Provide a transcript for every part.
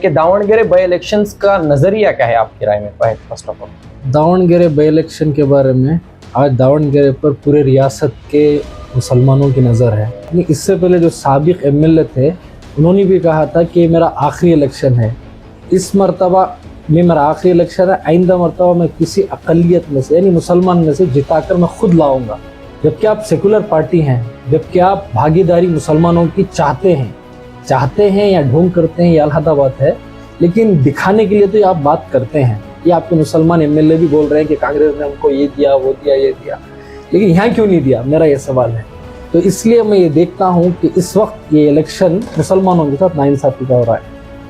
कि Davangere by elections का नजरिया क्या है आपकी राय में? First of all Davangere by election के बारे में आज दावणगेरे पर पूरे रियासत के मुसलमानों की नज़र है। इससे पहले जो साबिक एमएलए थे उन्होंने भी कहा था कि मेरा आखिरी इलेक्शन है, इस मरतबा में मेरा आखिरी इलेक्शन है, आइंदा मरतबा मैं किसी अक़लियत में से यानी मुसलमान में से जिताकर मैं खुद लाऊंगा। जबकि आप सेकुलर पार्टी हैं, जबकि आप भागीदारी मुसलमानों की चाहते हैं या ढोंग करते हैं, ये अलहदा बात है, लेकिन दिखाने के लिए तो ये आप बात करते हैं। ये आपके मुसलमान एमएलए भी बोल रहे हैं कि कांग्रेस ने हमको ये दिया, वो दिया, ये दिया, लेकिन यहाँ क्यों नहीं दिया, मेरा ये सवाल है। तो इसलिए मैं ये देखता हूँ कि इस वक्त ये इलेक्शन मुसलमानों के साथ नाइंसाफ़ी का हो रहा है।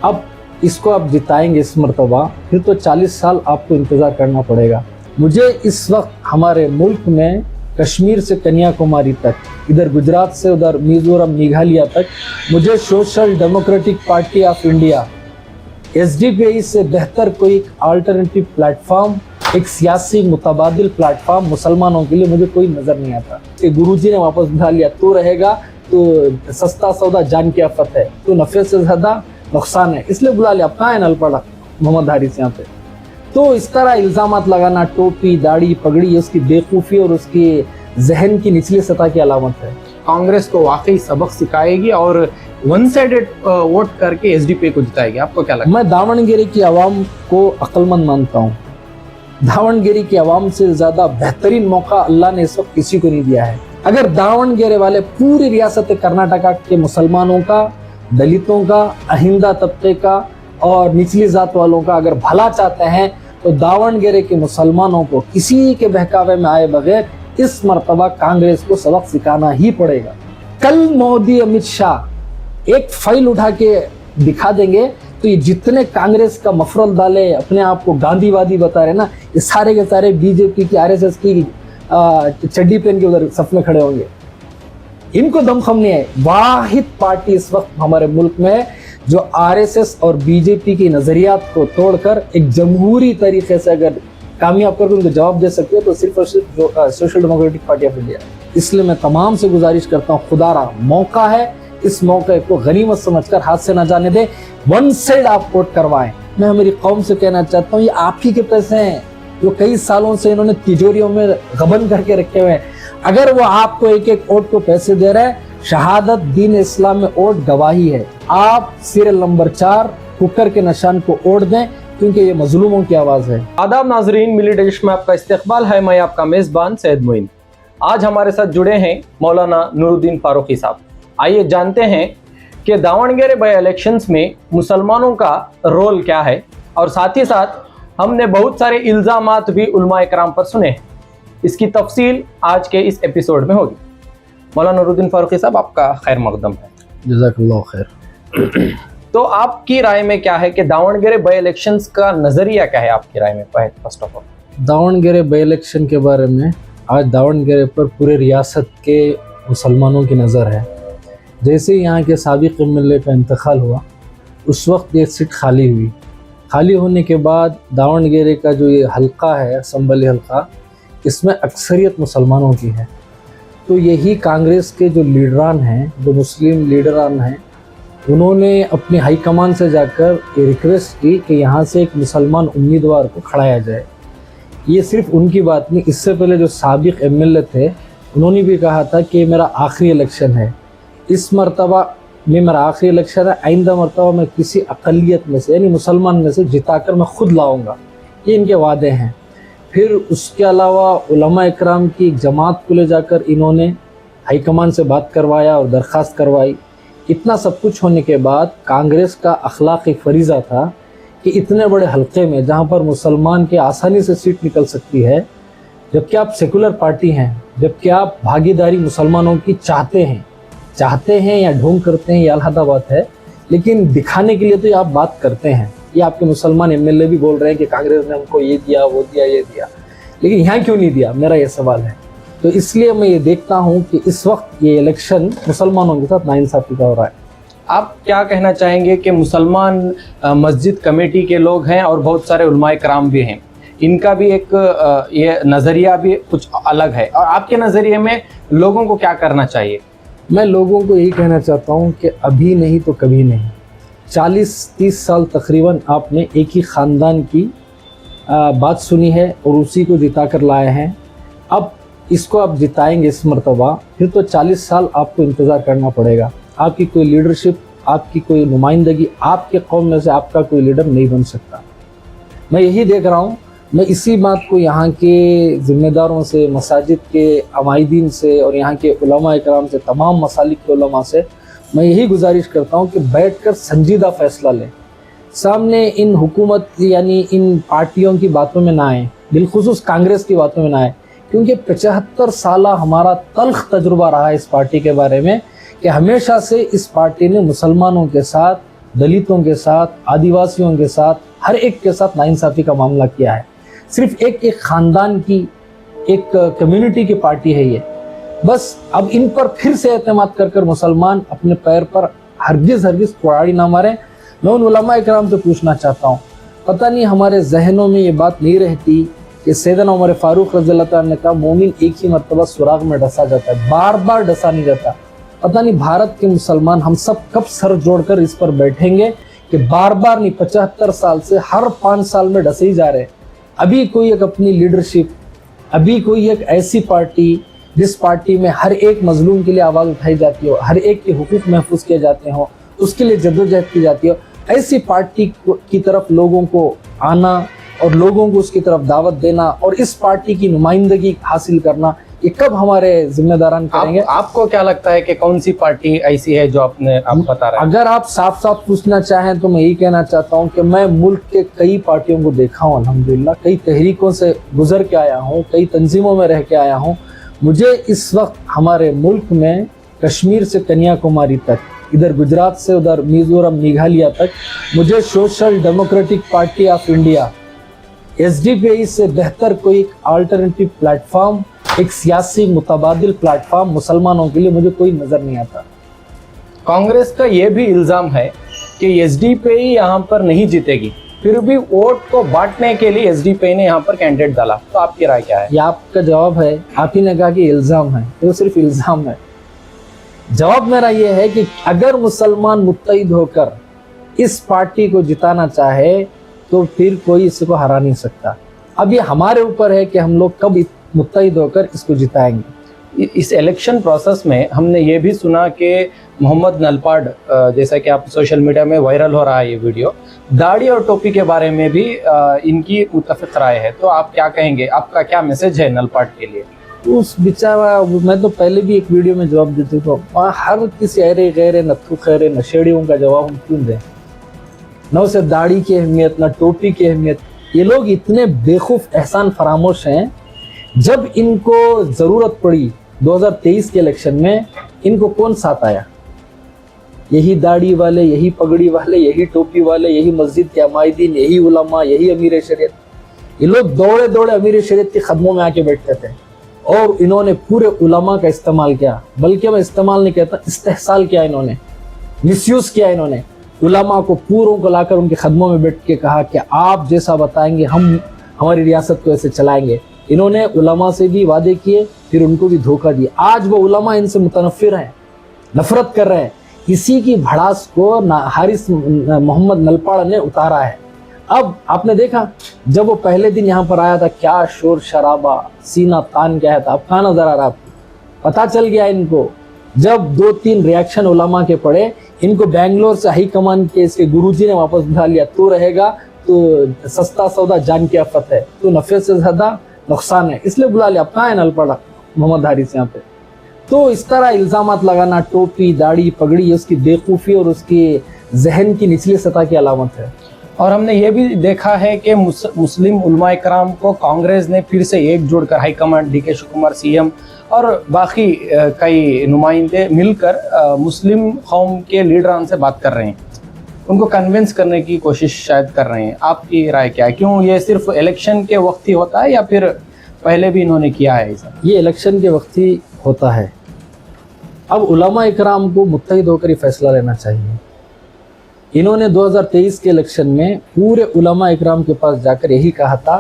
अब इसको आप जिताएंगे इस मरतबा, फिर तो 40 साल आपको इंतज़ार करना पड़ेगा। मुझे इस वक्त हमारे मुल्क में कश्मीर से कन्याकुमारी तक, इधर गुजरात से उधर मिजोरम मेघालय तक, मुझे social democratic party of India SDPI से बेहतर कोई अल्टरनेटिव प्लेटफॉर्म, एक सियासी मुतबादिल प्लेटफॉर्म मुसलमानों के लिए मुझे कोई नज़र नहीं आता। कि गुरुजी ने वापस बुला लिया, तू रहेगा तो सस्ता सौदा जान की आफत है, तो नफ़े से ज़्यादा नुकसान है, इसलिए बुला लिया। अब कहाँ है नल पड़ा मोहम्मद हारिस यहाँ पे? तो इस तरह इल्ज़ामात लगाना, टोपी दाढ़ी पगड़ी, उसकी बेवकूफ़ी और उसकी जहन की निचली सतह की अलामत है। कांग्रेस को वाकई सबक सिखाएगी और वन साइडेड वोट करके एसडीपीआई को जिताएगी, आपको क्या लगता है? मैं दावणगेरे की आवाम को अक्लमंद मानता हूँ। दावणगेरे की आवाम से ज़्यादा बेहतरीन मौका अल्लाह ने इस वक्त किसी को नहीं दिया है। अगर दावणगेरे वाले पूरी रियासत कर्नाटका के मुसलमानों का, दलितों का, अहिंदा तबके का और निचली जात वालों का अगर भला चाहते हैं, तो दावणगेरे के मुसलमानों को किसी के बहकावे में आए बगैर इस मरतबा कांग्रेस को सबक सिखाना ही पड़ेगा। कल मोदी अमित शाह एक फाइल उठा के दिखा देंगे तो ये जितने कांग्रेस का मफरल डाले, अपने आप को गांधीवादी बता रहे ना, ये सारे के सारे बीजेपी की, आरएसएस की चड्डी पहन के उधर सफ में खड़े होंगे। इनको दमखम नहीं है। वाहिद पार्टी इस वक्त हमारे मुल्क में है जो आरएसएस और बीजेपी की नजरियात को तोड़कर एक जमहूरी तरीके से अगर कामयाब करके उनको जवाब दे सकते हो तो सिर्फ और सिर्फ social democratic party of India. इसलिए मैं तमाम से गुजारिश करता हूँ, खुदारा मौका है, इस मौके को गनीमत समझकर हाथ से न जाने दें, वन साइड आप वोट करवाएं। मैं मेरी कौम से कहना चाहता हूँ, ये आप ही के पैसे हैं जो कई सालों से इन्होंने तिजोरियों में गबन करके रखे हुए हैं। अगर वो आपको एक एक वोट को पैसे दे रहे हैं, शहादत दीन इस्लाम में वोट गवाही है। आप सीरियल नंबर 4 कुकर के निशान को वोट दें, क्योंकि ये मजलूमों की आवाज़ है। आदाब नाजरीन, मिली डिश में आपका इस्तकबाल है। मैं आपका मेज़बान सैयद मोइन। आज हमारे साथ जुड़े हैं मौलाना नूरुद्दीन फारूकी साहब। आइए जानते हैं कि दावणगेरे बाई इलेक्शंस में मुसलमानों का रोल क्या है, और साथ ही साथ हमने बहुत सारे इल्ज़ामात भी उलमाए कराम पर सुने हैं। इसकी तफसील आज के इस एपिसोड में होगी। मौलाना नूरुद्दीन फारूकी साहब, आपका खैर मकदम है। जज़ाकल्लाह खैर। तो आपकी राय में क्या है कि दावणगेरे बाई इलेक्शंस का नज़रिया क्या है आपकी राय में? First of all Davangere by election के बारे में आज दावणगेरे पर पूरे रियासत के मुसलमानों की नज़र है। जैसे ही यहाँ के साबिक एमएलए का इंतकाल हुआ, उस वक्त ये सीट खाली हुई। खाली होने के बाद दावणगेरे का जो ये हल्का है, असम्बली हल्का, इसमें अक्सरियत मुसलमानों की है। तो यही कांग्रेस के जो लीडरान हैं, जो मुस्लिम लीडरान हैं, उन्होंने अपनी हाईकमान से जाकर ये रिक्वेस्ट की कि यहाँ से एक मुसलमान उम्मीदवार को खड़ाया जाए। ये सिर्फ उनकी बात नहीं, इससे पहले जो साबिक एमएलए थे उन्होंने भी कहा था कि मेरा आखिरी इलेक्शन है, इस मरतबा में मेरा आखिरी इलेक्शन है, आइंदा मरतबा मैं किसी अक़लियत में से यानी मुसलमान में से जिताकर मैं खुद लाऊंगा। ये इनके वादे हैं। फिर उसके अलावा उलमा इकराम की एक जमात को ले जाकर इन्होंने हाईकमान से बात करवाया और दरख्वास्त करवाई। इतना सब कुछ होने के बाद कांग्रेस का अखलाक़ी फ़रीज़ा था कि इतने बड़े हलक़े में जहाँ पर मुसलमान की आसानी से सीट निकल सकती है, जबकि आप सेकुलर पार्टी हैं, जबकि आप भागीदारी मुसलमानों की चाहते हैं या ढोंग करते हैं, ये अलहदा बात है, लेकिन दिखाने के लिए तो ये आप बात करते हैं। ये आपके मुसलमान एमएलए भी बोल रहे हैं कि कांग्रेस ने हमको ये दिया, वो दिया, ये दिया, लेकिन यहाँ क्यों नहीं दिया, मेरा ये सवाल है। तो इसलिए मैं ये देखता हूँ कि इस वक्त ये इलेक्शन मुसलमानों के साथ नाइंसाफ़ी का हो रहा है। आप क्या कहना चाहेंगे कि मुसलमान मस्जिद कमेटी के लोग हैं और बहुत सारे उलमाए कराम भी हैं, इनका भी एक ये नज़रिया भी कुछ अलग है, और आपके नज़रिए में लोगों को क्या करना चाहिए? मैं लोगों को यही कहना चाहता हूँ कि अभी नहीं तो कभी नहीं, 40-30 साल तकरीबन आपने एक ही ख़ानदान की बात सुनी है और उसी को जिता कर लाए हैं। अब इसको आप जिताएंगे इस मरतबा, फिर तो 40 साल आपको इंतज़ार करना पड़ेगा। आपकी कोई लीडरशिप, आपकी कोई नुमाइंदगी, आपके कौम में से आपका कोई लीडर नहीं बन सकता। मैं यही देख रहा हूँ। मैं इसी बात को यहाँ के ज़िम्मेदारों से, मसाजिद के अमाइदीन से और यहाँ के उलमा इकराम से, तमाम मसालिक के उलमा से मैं यही गुजारिश करता हूँ कि बैठकर संजीदा फ़ैसला लें। सामने इन हुकूमत यानी इन पार्टियों की बातों में ना आए, बिलखुसूस कांग्रेस की बातों में ना आए, क्योंकि 75 साल हमारा तल्ख तजुर्बा रहा है इस पार्टी के बारे में कि हमेशा से इस पार्टी ने मुसलमानों के साथ, दलितों के साथ, आदिवासियों के साथ, हर एक के साथ नाइंसाफ़ी का मामला किया है। सिर्फ एक ख़ानदान की, एक कम्युनिटी की पार्टी है ये। बस अब इन पर फिर से एतमाद कर कर मुसलमान अपने पैर पर हरगिज़ कुराड़ी ना मारें। मैं उन उलमा इकराम से पूछना चाहता हूँ, पता नहीं हमारे जहनों में ये बात नहीं रहती कि सैयदना उमर फ़ारूक रज़ियल्लाहु ताला ने कहा मोमिन एक ही मरतबा सुराग में डसा जाता है, बार बार डसा नहीं जाता। पता नहीं भारत के मुसलमान हम सब कब सर जोड़कर इस पर बैठेंगे कि बार बार नहीं, 75 साल से हर 5 साल में डसे ही जा रहे हैं। अभी कोई एक अपनी लीडरशिप, अभी कोई एक ऐसी पार्टी जिस पार्टी में हर एक मजलूम के लिए आवाज़ उठाई जाती हो, हर एक के हुकूक महफूज किए जाते हो, उसके लिए जद्दोजहद की जाती हो, ऐसी पार्टी की तरफ लोगों को आना और लोगों को उसकी तरफ दावत देना और इस पार्टी की नुमाइंदगी हासिल करना, ये कब हमारे जिम्मेदारान करेंगे? आपको क्या लगता है कि कौन सी पार्टी ऐसी है जो आप बता रहे हैं? अगर आप साफ साफ पूछना चाहें तो मैं यही कहना चाहता हूं कि मैं मुल्क के कई पार्टियों को देखा हूं, अल्हम्दुलिल्लाह, कई तहरीकों से गुजर के आया हूं, कई तंजीमों में रह के आया हूं। मुझे इस वक्त हमारे मुल्क में कश्मीर से कन्याकुमारी तक, इधर गुजरात से उधर मिजोरम, मेघालय तक, मुझे social democratic party of India SDP से बेहतर कोई अल्टरनेटिव प्लेटफॉर्म, एक सियासी मुतबादिल प्लेटफॉर्म मुसलमानों के लिए मुझे कोई नज़र नहीं आता। कांग्रेस का ये भी इल्ज़ाम है कि SDP यहाँ पर नहीं जीतेगी, फिर भी वोट को बांटने के लिए SDP ने यहाँ पर कैंडिडेट डाला। तो आपकी राय क्या है? ये आपका जवाब है। आप ही ने कहा कि इल्ज़ाम है, तो सिर्फ इल्ज़ाम है। जवाब मेरा ये है कि अगर मुसलमान मुत्तहिद होकर इस पार्टी को जिताना चाहे तो फिर कोई इसको हरा नहीं सकता। अब ये हमारे ऊपर है कि हम लोग कब मुत्तहिद होकर इसको जिताएंगे। इस इलेक्शन प्रोसेस में हमने ये भी सुना कि मोहम्मद नलपाड, जैसा कि आप सोशल मीडिया में वायरल हो रहा है ये वीडियो, दाढ़ी और टोपी के बारे में भी इनकी मुत्तफिक राय है। तो आप क्या कहेंगे? आपका क्या मैसेज है नलपाड के लिए? उस बेचारा, मैं तो पहले भी एक वीडियो में जवाब देती हूँ, हर किसी अरे गैरे नत्थु खैरे नशेड़ियों का जवाब हम क्यों दें? न उसे दाढ़ी की अहमियत, न टोपी की अहमियत। ये लोग इतने बेखूफ एहसान फरामोश हैं। जब इनको ज़रूरत पड़ी 2023 के इलेक्शन में, इनको कौन साथ आया? यही दाढ़ी वाले, यही पगड़ी वाले, यही टोपी वाले, यही मस्जिद के अमाइदीन, यही उलमा, यही अमीर शरीयत। ये लोग दौड़े दौड़े अमीर शरीयत के खदमों में आके बैठते थे और इन्होंने पूरे उलमा का इस्तेमाल किया। बल्कि मैं इस्तेमाल नहीं कहता, इस्तेहसाल किया इन्होंने, मिसयूज़ किया इन्होंने। उलमा को पूरों को लाकर उनके खदमों में बैठ के कहा कि आप जैसा बताएंगे हम हमारी रियासत को ऐसे चलाएंगे। इन्होंने उलमा से भी वादे किए, फिर उनको भी धोखा दिया। आज वो उलमा इनसे मुतनफ़िर हैं, नफरत कर रहे हैं। इसी की भड़ास को हारिस मोहम्मद नलपाड़ ने उतारा है। अब आपने देखा जब वो पहले दिन यहाँ पर आया था, क्या शोर शराबा, सीना तान के आया था। अब कहाँ नजर आ रहा आपको? पता चल गया इनको। जब 2-3 रिएक्शन उलमा के पड़े, इनको बेंगलोर से हाई कमान के इसके गुरुजी ने वापस बुला लिया। तू रहेगा तो सस्ता सौदा जान की आफत है, तो नफे से ज़्यादा नुकसान है, इसलिए बुला लिया। अब कहाँ है नलपाड़ा मोहम्मद हारिस यहाँ पे? तो इस तरह इल्ज़ामात लगाना, टोपी, दाढ़ी, पगड़ी, उसकी बेवकूफ़ी और उसकी जहन की निचली सतह की अलामत है। और हमने ये भी देखा है कि मुस्लिम उलमा इकराम को कांग्रेस ने फिर से एकजुट कर हाईकमांड, DK शिवकुमार CM और बाकी कई नुमाइंदे मिलकर मुस्लिम कौम के लीडरान से बात कर रहे हैं, उनको कन्विंस करने की कोशिश शायद कर रहे हैं। आपकी राय क्या है? क्यों ये सिर्फ इलेक्शन के वक्त ही होता है या फिर पहले भी इन्होंने किया है ऐसा? ये इलेक्शन के वक्त ही होता है। अब उलमा इकराम को मुत्तहिद होकर ही फैसला लेना चाहिए। इन्होंने 2023 के इलेक्शन में पूरे उलमा इकराम के पास जाकर यही कहा था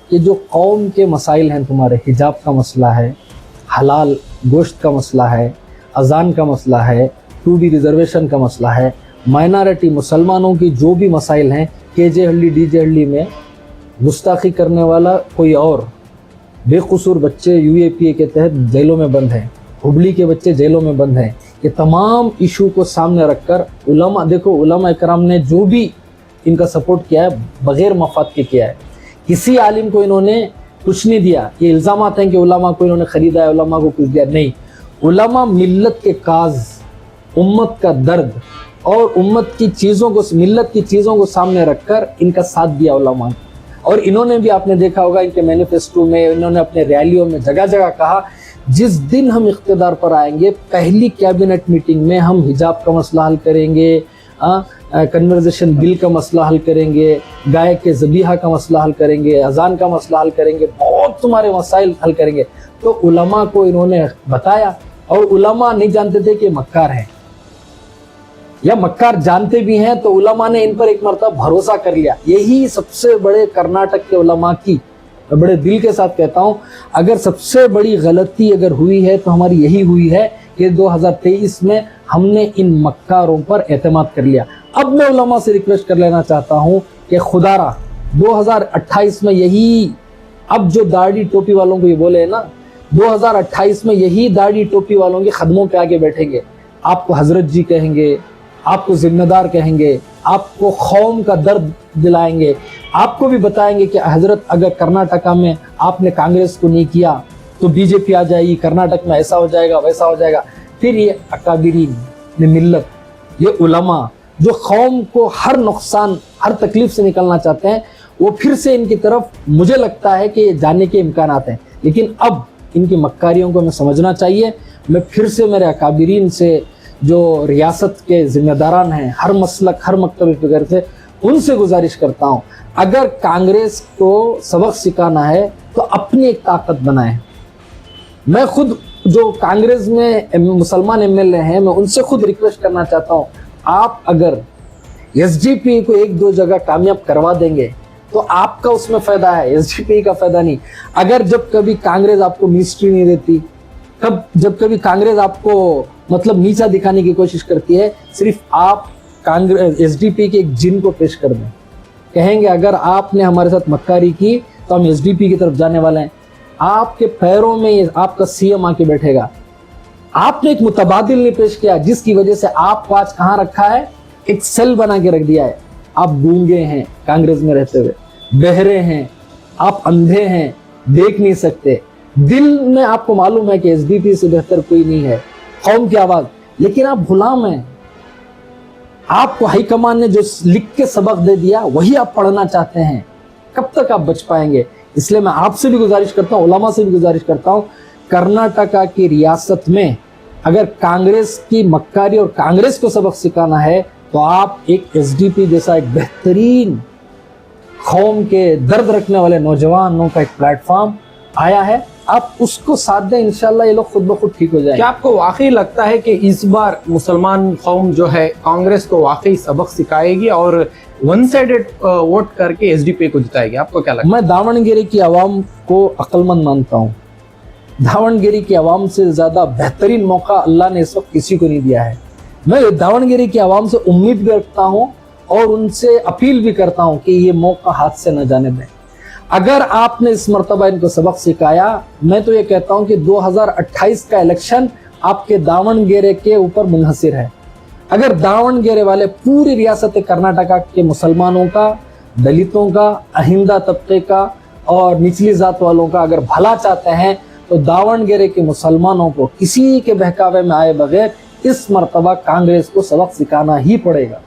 कि जो कौम के मसाइल हैं, तुम्हारे हिजाब का मसला है, हलाल गोश्त का मसला है, अजान का मसला है, 2B रिजर्वेशन का मसला है, माइनॉरिटी मुसलमानों की जो भी मसाइल हैं, केजे हल्ली डीजे हल्ली में गुस्ताखी करने वाला कोई और बेकसूर बच्चे यूएपीए के तहत जेलों में बंद हैं, हुबली के बच्चे जेलों में बंद हैं। ये तमाम इशू को सामने रखकर उलमा, देखो उलमा इकराम ने जो भी इनका सपोर्ट किया है बगैर मफाद के किया है। किसी आलिम को इन्होंने कुछ नहीं दिया। ये इल्ज़ामात हैं कि उलमा को इन्होंने ख़रीदा है, उलमा को कुछ दिया, नहीं। उलमा मिल्लत के काज, उम्मत का दर्द और उम्मत की चीज़ों को, मिल्लत की चीज़ों को सामने रखकर इनका साथ दिया उलमा। और इन्होंने भी, आपने देखा होगा इनके मैनिफेस्टो में, इन्होंने अपने रैलियों में जगह जगह कहा जिस दिन हम इख्तिदार पर आएंगे पहली कैबिनेट मीटिंग में हम हिजाब का मसला हल करेंगे, कन्वर्जेशन बिल का मसला हल करेंगे, गाय के ज़बीहा का मसला हल करेंगे, अजान का मसला हल करेंगे, बहुत तुम्हारे मसाइल हल करेंगे। तो उलमा को इन्होंने बताया, और उलमा नहीं जानते थे कि मक्कार हैं, या मक्कार जानते भी हैं तो उलमा ने इन पर एक मरतबा भरोसा कर लिया। यही सबसे बड़े कर्नाटक के उलमा की, मैं बड़े दिल के साथ कहता हूँ, अगर सबसे बड़ी गलती अगर हुई है तो हमारी यही हुई है कि 2023 में हमने इन मक्कारों पर एतमाद कर लिया। अब मैं उलमा से रिक्वेस्ट कर लेना चाहता हूँ कि खुदारा 2028 में यही, अब जो दाढ़ी टोपी वालों को ये बोले है ना, 2028 में यही दाढ़ी टोपी वालों के कदमों पे आगे बैठेंगे, आपको हजरत जी कहेंगे, आपको जिम्मेदार कहेंगे, आपको कौम का दर्द दिलाएंगे, आपको भी बताएंगे कि हजरत अगर कर्नाटका में आपने कांग्रेस को नहीं किया तो बीजेपी आ जाएगी, कर्नाटक में ऐसा हो जाएगा वैसा हो जाएगा। फिर ये अकाबिरीन मिल्लत, ये उलमा जो कौम को हर नुकसान, हर तकलीफ से निकलना चाहते हैं, वो फिर से इनकी तरफ मुझे लगता है कि जाने के इम्कान आते हैं। लेकिन अब इनकी मक्कारियों को हमें समझना चाहिए। मैं फिर से मेरे अकाबिरीन से, जो रियासत के जिम्मेदारान हैं, हर मसलक हर मकतब फिक्र से, उनसे गुजारिश करता हूँ, अगर कांग्रेस को सबक सिखाना है तो अपनी एक ताकत बनाएं। मैं खुद जो कांग्रेस में मुसलमान एमएलए हैं, मैं उनसे खुद रिक्वेस्ट करना चाहता हूँ, आप अगर एसडीपी को एक दो जगह कामयाब करवा देंगे तो आपका उसमें फ़ायदा है, एसडीपी का फ़ायदा नहीं। अगर जब कभी कांग्रेस आपको मिनिस्ट्री नहीं देती, जब कभी कांग्रेस आपको मतलब नीचा दिखाने की कोशिश करती है, सिर्फ आप कांग्रेस एसडीपी के एक जिन को पेश कर दें, कहेंगे अगर आपने हमारे साथ मक्कारी की तो हम एसडीपी की तरफ जाने वाले हैं, आपके पैरों में आपका सीएम आके बैठेगा। आपने एक मुतबादिल नहीं पेश किया जिसकी वजह से आपको आज कहाँ रखा है, एक सेल बना के रख दिया है। आप गूंगे हैं कांग्रेस में रहते हुए, बहरे हैं, आप अंधे हैं, देख नहीं सकते, दिल में आपको मालूम है कि एसडीपी से बेहतर कोई नहीं है, कौम की आवाज, लेकिन आप गुलाम हैं। आपको हाईकमान ने जो लिख के सबक दे दिया वही आप पढ़ना चाहते हैं, कब तक आप बच पाएंगे? इसलिए मैं आपसे भी गुजारिश करता हूँ, उलमा से भी गुजारिश करता हूँ, कर्नाटका की रियासत में अगर कांग्रेस की मक्कारी और कांग्रेस को सबक सिखाना है तो आप एक एसडीपी जैसा एक बेहतरीन कौम के दर्द रखने वाले नौजवानों का एक प्लेटफॉर्म आया है, आप उसको साथ दें, इंशाल्लाह ये लोग खुद ब खुद ठीक हो जाएंगे। क्या आपको वाकई लगता है कि इस बार मुसलमान कौम जो है कांग्रेस को वाकई सबक सिखाएगी और वन साइडेड वोट करके एसडीपी को जिताएगी? आपको क्या लगता है? मैं दावणगेरे की आवाम को अक्लमंद मानता हूँ। दावणगेरे की आवाम से ज़्यादा बेहतरीन मौका अल्लाह ने इस वक्त किसी को नहीं दिया है। मैं दावणगेरे की आवाम से उम्मीद भी रखता हूँ और उनसे अपील भी करता हूँ कि ये मौका हाथ से न जाने दें। अगर आपने इस मर्तबा इनको सबक सिखाया, मैं तो ये कहता हूँ कि 2028 का इलेक्शन आपके दावणगेरे के ऊपर मुनहसिर है। अगर दावणगेरे वाले पूरी रियासत कर्नाटका के मुसलमानों का, दलितों का, अहिंदा तबके का और निचली जात वालों का अगर भला चाहते हैं तो दावणगेरे के मुसलमानों को किसी के बहकावे में आए बगैर इस मर्तबा कांग्रेस को सबक सिखाना ही पड़ेगा।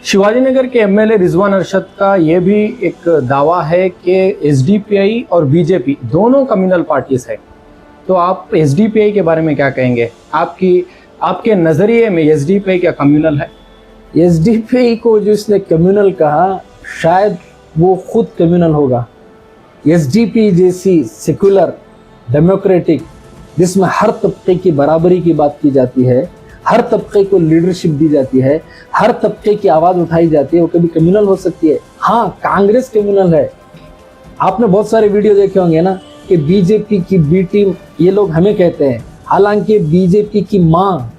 शिवाजी नगर के एमएलए रिजवान अरशद का ये भी एक दावा है कि एसडीपीआई और बीजेपी दोनों कम्युनल पार्टीज है, तो आप एसडीपीआई के बारे में क्या कहेंगे? आपके नज़रिए में एसडीपीआई क्या कम्युनल है? एसडीपीआई को जो इसने कम्युनल कहा, शायद वो खुद कम्युनल होगा। एसडीपी जैसी सेकुलर डेमोक्रेटिक, जिसमें हर तबके की बराबरी की बात की जाती है, हर तबके को लीडरशिप दी जाती है, हर तबके की आवाज़ उठाई जाती है, वो कभी कम्युनल हो सकती है? हाँ, कांग्रेस कम्युनल है। आपने बहुत सारे वीडियो देखे होंगे ना कि बीजेपी की बी टीम, ये लोग हमें कहते हैं, हालांकि बीजेपी की माँ,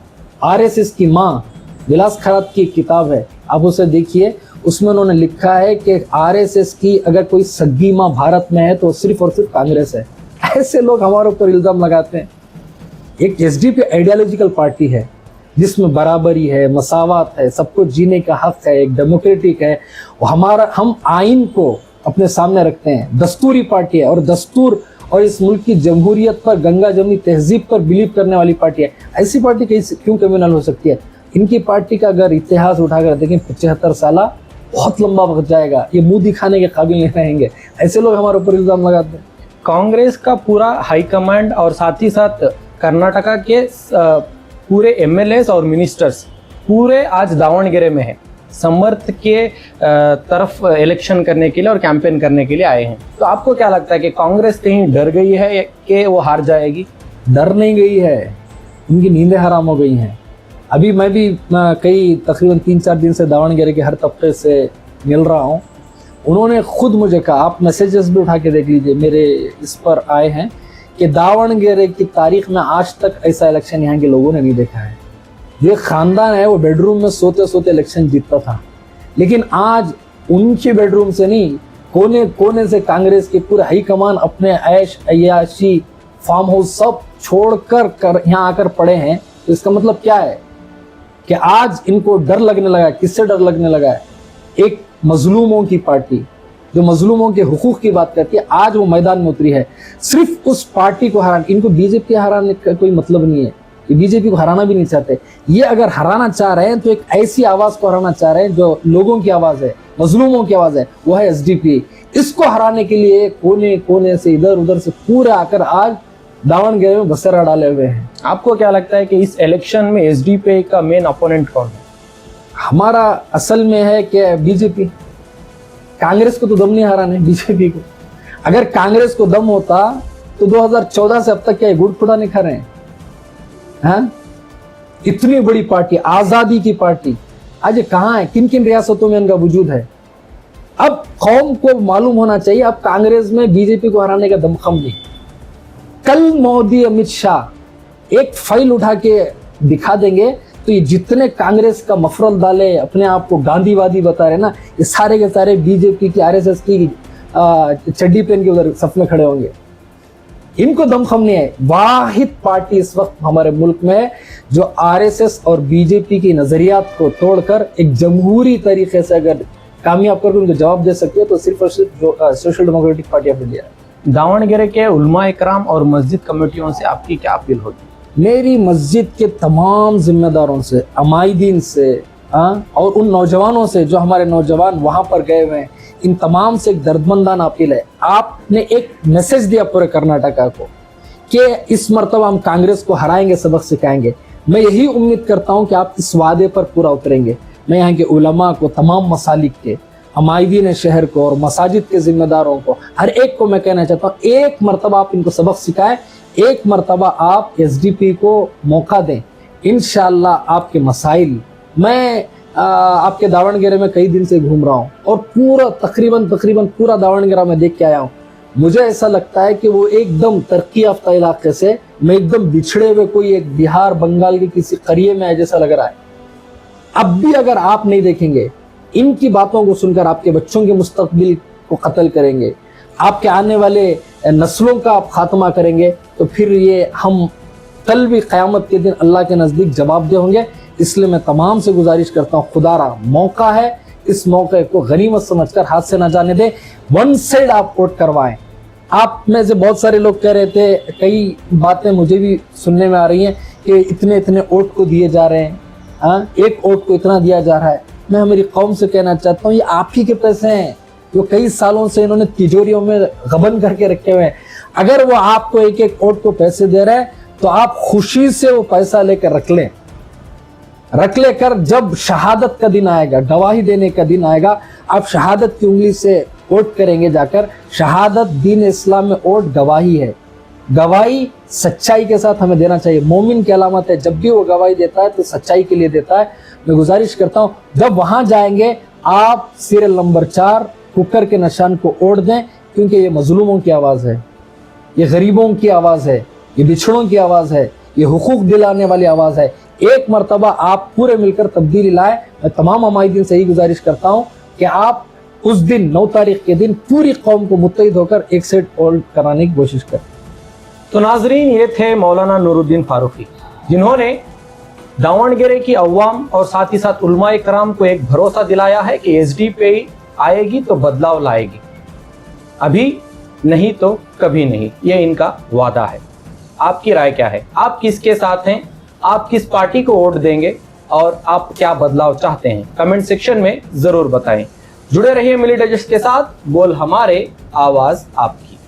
आरएसएस की माँ विलास खरात की एक किताब है, आप उसे देखिए। उसमें उन्होंने लिखा है कि आरएसएस की अगर कोई सग्गी माँ भारत में है तो सिर्फ और सिर्फ कांग्रेस है। ऐसे लोग हमारे ऊपर इल्जाम लगाते हैं। एक एसडीपी आइडियोलॉजिकल पार्टी है जिसमें बराबरी है, मसावत है, सबको जीने का हक है, एक डेमोक्रेटिक है। हम आइन को अपने सामने रखते हैं, दस्तूरी पार्टी है और दस्तूर और इस मुल्क की जमहूरियत पर, गंगा जमनी तहजीब पर बिलीव करने वाली पार्टी है। ऐसी पार्टी क्यों कम्युनल हो सकती है? इनकी पार्टी का अगर इतिहास उठाकर देखें 75 साल, बहुत लंबा वक्त जाएगा, ये मुंह दिखाने के काबिल नहीं रहेंगे। ऐसे लोग हमारे ऊपर इल्जाम लगाते हैं। कांग्रेस का पूरा हाईकमांड और साथ ही साथ कर्नाटका के पूरे एमएलएस और मिनिस्टर्स पूरे आज दावणगेरे में है, समर्थ के तरफ इलेक्शन करने के लिए और कैंपेन करने के लिए आए हैं। तो आपको क्या लगता है कि कांग्रेस कहीं डर गई है कि वो हार जाएगी? डर नहीं गई है, उनकी नींदें हराम हो गई हैं। अभी मैं भी कई तकरीबन 3-4 दिन से दावणगेरे के हर तबके से मिल रहा हूँ। उन्होंने खुद मुझे कहा, आप मैसेजेस भी उठा के देख लीजिए, मेरे इस पर आए हैं कि दावणगेरे की तारीख में आज तक ऐसा इलेक्शन यहाँ के लोगों ने नहीं देखा है। जो खानदान है वो बेडरूम में सोते सोते इलेक्शन जीतता था, लेकिन आज उनकी बेडरूम से नहीं, कोने कोने से कांग्रेस के पूरे हाई कमान अपने ऐश अयाशी फार्म हाउस सब छोड़कर यहाँ आकर पड़े हैं। तो इसका मतलब क्या है कि आज इनको डर लगने लगा है। किससे डर लगने लगा है? एक मजलूमों की पार्टी जो मजलूमों के हुकूक की बात करती है, आज वो मैदान में उतरी है सिर्फ उस पार्टी को हराने। इनको बीजेपी हराने का कोई मतलब नहीं है, ये बीजेपी को हराना भी नहीं चाहते। ये अगर हराना चाह रहे हैं तो एक ऐसी आवाज को हराना चाह रहे हैं जो लोगों की आवाज है, मजलूमों की आवाज है, वो है एसडीपी। इसको हराने के लिए कोने कोने से इधर उधर से पूरे आकर आज दावणगेरे में बसेरा डाले हुए हैं। आपको क्या लगता है कि इस इलेक्शन में एसडीपी का मेन अपोनेंट कौन है? हमारा असल में है कि बीजेपी। कांग्रेस को तो दम नहीं हराने, बीजेपी को। अगर कांग्रेस को दम होता तो 2014 से अब तक क्या गुड़ खुदा नहीं खा रहे हैं? हाँ? इतनी बड़ी पार्टी, आजादी की पार्टी, आज ये कहाँ है? किन किन रियासतों में इनका वजूद है? अब कौम को मालूम होना चाहिए अब कांग्रेस में बीजेपी को हराने का दमखम नहीं। कल मोदी अमित शाह एक फाइल उठा के दिखा देंगे तो ये जितने कांग्रेस का मफरल डाले, अपने आप को गांधीवादी बता रहे ना, ये सारे के सारे बीजेपी की, आरएसएस की चड्डी पहन के उधर सफ में खड़े होंगे। इनको दमखम नहीं है। वाहिद पार्टी इस वक्त हमारे मुल्क में है जो आरएसएस और बीजेपी की नजरियात को तोड़कर एक जमहूरी तरीके से अगर कामयाब करके उनको जवाब दे सकती है तो सिर्फ और सिर्फ social democratic party of India है। दावणगेरे के उलमा इकराम और मस्जिद कमेटियों से आपकी क्या अपील होगी? मेरी मस्जिद के तमाम जिम्मेदारों से, अमायदीन से और उन नौजवानों से जो हमारे नौजवान वहां पर गए हुए हैं, इन तमाम से एक दर्दमंदाना अपील है। आपने एक मैसेज दिया पूरे कर्नाटका को कि इस मर्तबा हम कांग्रेस को हराएंगे, सबक सिखाएंगे। मैं यही उम्मीद करता हूं कि आप इस वादे पर पूरा उतरेंगे। मैं यहाँ के उलमा को, तमाम मसालिक के, अमायदीन शहर को और मसाजिद के जिम्मेदारों को, हर एक को मैं कहना चाहता हूँ, एक मर्तबा आप इनको सबक सिखाएं, एक मर्तबा आप एसडीपी को मौका दें। इंशाअल्लाह आपके मसाइल, मैं आपके दावणगेरे में कई दिन से घूम रहा हूँ और पूरा तकरीबन पूरा दावणगेरा में देख के आया हूँ। मुझे ऐसा लगता है कि वो एकदम तरक्की याफ्ता इलाके से मैं एकदम बिछड़े हुए कोई एक बिहार बंगाल के किसी करिए में है जैसा लग रहा है। अब भी अगर आप नहीं देखेंगे, इनकी बातों को सुनकर आपके बच्चों के मुस्तकबिल को कत्ल करेंगे, आपके आने वाले नस्लों का आप खात्मा करेंगे, तो फिर ये हम कल भी क़यामत के दिन अल्लाह के नज़दीक जवाबदेह होंगे। इसलिए मैं तमाम से गुजारिश करता हूँ, खुदारा मौका है, इस मौके को गनीमत समझकर हाथ से न जाने दें। वन साइड आप वोट करवाएं। आप में से बहुत सारे लोग कह रहे थे, कई बातें मुझे भी सुनने में आ रही हैं कि इतने इतने वोट को दिए जा रहे हैं, एक वोट को इतना दिया जा रहा है। मैं हमारी कौम से कहना चाहता हूँ, ये आप ही के पैसे हैं जो कई सालों से इन्होंने तिजोरियों में गबन करके रखे हुए हैं। अगर वो आपको एक एक वोट को पैसे दे रहे हैं तो आप खुशी से वो पैसा लेकर रख लेकर जब शहादत का दिन आएगा, गवाही देने का दिन आएगा, आप शहादत की उंगली से वोट करेंगे जाकर। शहादत दीन इस्लाम में वोट गवाही है। गवाही सच्चाई के साथ हमें देना चाहिए। मोमिन की अलामत है, जब भी वो गवाही देता है तो सच्चाई के लिए देता है। मैं गुजारिश करता हूँ, जब वहां जाएंगे आप सीरियल नंबर 4 कुकर के निशान को वोट दें, क्योंकि ये मजलूमों की आवाज़ है, ये गरीबों की आवाज़ है, ये बिछड़ों की आवाज़ है, ये हुकूक दिलाने वाली आवाज़ है। एक मरतबा आप पूरे मिलकर तब्दीली लाए। मैं तमाम हमायदीन से यही गुजारिश करता हूँ कि आप उस दिन 9 तारीख के दिन पूरी कौम को मुत्तहिद होकर एक सेट पोल कराने की कोशिश करें। तो नाजरीन, ये थे मौलाना नूरुद्दीन फारूकी, जिन्होंने दावणगेरे की अवाम और साथ ही साथ उलमाए कराम को एक भरोसा दिलाया है कि SDP आएगी तो बदलाव लाएगी, अभी नहीं तो कभी नहीं, ये इनका वादा है। आपकी राय क्या है? आप किसके साथ हैं? आप किस पार्टी को वोट देंगे और आप क्या बदलाव चाहते हैं? कमेंट सेक्शन में जरूर बताएं। जुड़े रहिए मिली डाइजेस्ट के साथ। बोल हमारे, आवाज आपकी।